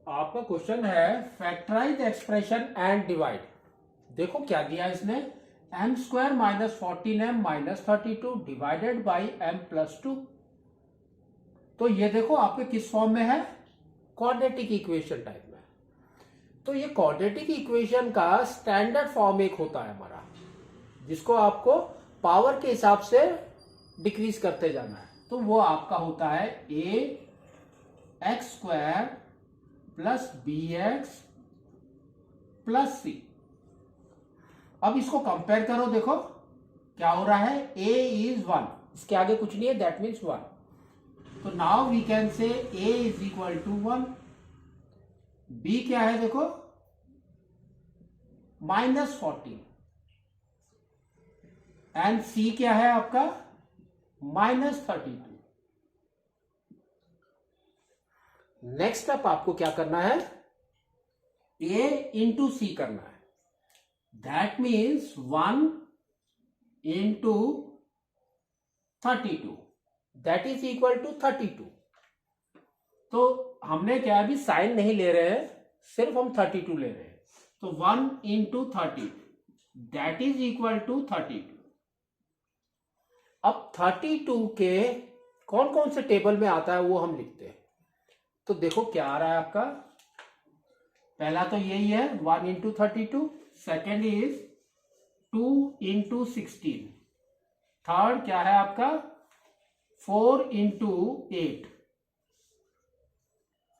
आपका क्वेश्चन है factorise expression and divide. देखो क्या दिया इसने, m square minus 14m minus 32 divided by m plus 2। तो ये देखो आपके किस फॉर्म में है, क्वाड्रेटिक इक्वेशन टाइप में। तो ये क्वाड्रेटिक इक्वेशन का स्टैंडर्ड फॉर्म एक होता है हमारा, जिसको आपको पावर के हिसाब से डिक्रीज करते जाना है। तो वो आपका होता है A X square plus B X plus C. अब इसको कंपेयर करो, देखो क्या हो रहा है, a इज 1, इसके आगे कुछ नहीं है, दैट मीन्स 1। तो now we can say a is equal to 1, b क्या है देखो माइनस 14, एंड c क्या है आपका माइनस 32। नेक्स्ट स्टेप आपको क्या करना है, a इंटू सी करना है। That means 1 into 32, that is equal to 32। तो हमने क्या अभी साइन नहीं ले रहे हैं, सिर्फ हम 32 ले रहे हैं। तो 1 into 32 that is equal to 32। अब 32 के कौन कौन से टेबल में आता है वो हम लिखते हैं। तो देखो क्या आ रहा है आपका, पहला तो यही है 1 into 32, second is 2 into 16, third क्या है आपका 4 इंटू 8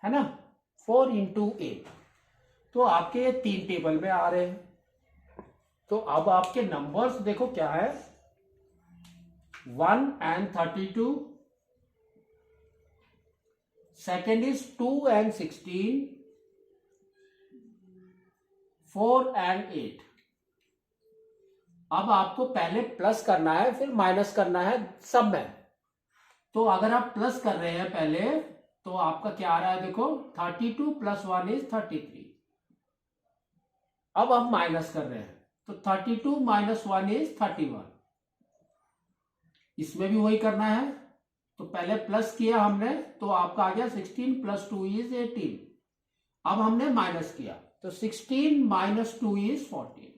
है ना, 4 इंटू 8। तो आपके ये 3 टेबल में आ रहे हैं। तो अब आपके नंबर्स देखो क्या है, 1 and 32, second is 2 and 16, 4 and 8। अब आपको पहले प्लस करना है फिर माइनस करना है सब में। तो अगर आप प्लस कर रहे हैं पहले, तो आपका क्या आ रहा है देखो 32 प्लस 1 इज 33। अब हम माइनस कर रहे हैं, तो 32 माइनस 1 इज 31। इसमें भी वही करना है। तो पहले प्लस किया हमने, तो आपका आ गया 16 प्लस 2 इज 18। अब हमने माइनस किया, तो 16 minus 2 is 14।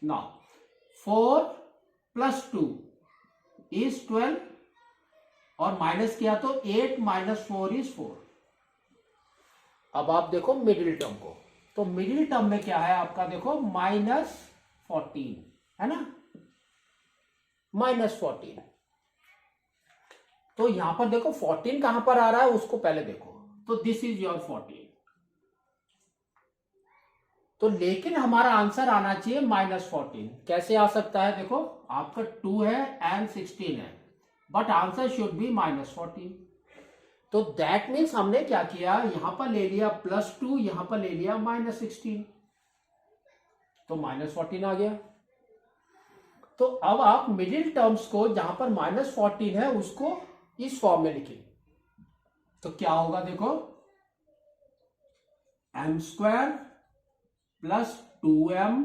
Now 4 plus 2 is 12, और माइनस किया तो 8 माइनस 4 इज 4। अब आप देखो मिडिल टर्म को, तो मिडिल टर्म में क्या है आपका देखो माइनस 14 है ना, माइनस 14। तो यहां पर देखो 14 कहां पर आ रहा है उसको पहले देखो, तो दिस इज योर 14। तो लेकिन हमारा आंसर आना चाहिए माइनस 14। कैसे आ सकता है देखो, आपका 2 है एंड 16 है, but answer should be minus 14। तो दैट मीन्स हमने क्या किया, यहां पर ले लिया प्लस 2, यहां पर ले लिया माइनस 16, तो माइनस 14 आ गया। तो अब आप मिडिल टर्म्स को जहां पर माइनस 14 है उसको इस फॉर्म में लिखें। तो क्या होगा देखो, M square plus 2m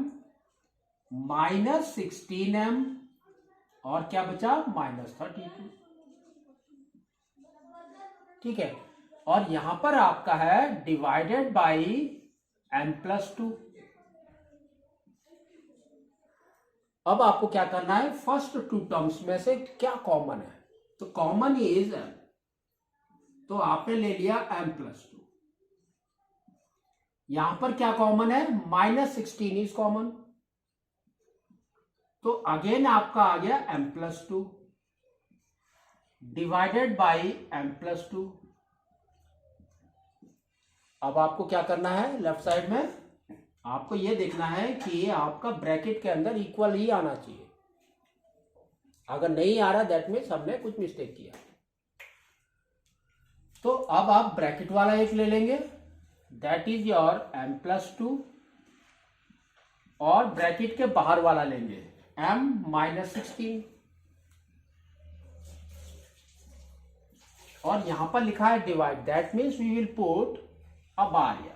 minus 16m, और क्या बचा माइनस 32। ठीक है, और यहां पर आपका है डिवाइडेड बाई m प्लस 2। अब आपको क्या करना है, फर्स्ट 2 टर्म्स में से क्या कॉमन है, तो कॉमन इज m, तो आपने ले लिया m प्लस 2। यहां पर क्या कॉमन है, माइनस 16 इज कॉमन, तो अगेन आपका आ गया m plus 2 divided by m plus 2। अब आपको क्या करना है, लेफ्ट साइड में आपको यह देखना है कि आपका ब्रैकेट के अंदर इक्वल ही आना चाहिए। अगर नहीं आ रहा दैट मीन्स हमने कुछ मिस्टेक किया। तो अब आप ब्रैकेट वाला एक ले लेंगे, that is your m plus 2, और ब्रैकेट के बाहर वाला लेंगे m माइनस 16, और यहां पर लिखा है divide, that means we will put a bar here,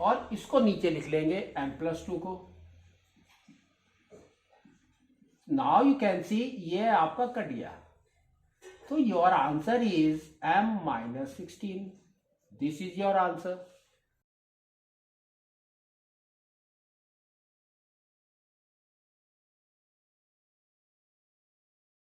और इसको नीचे लिख लेंगे m प्लस 2 को। नाउ यू कैन सी ये आपका कट गया, तो your answer is m minus 16। This is your answer.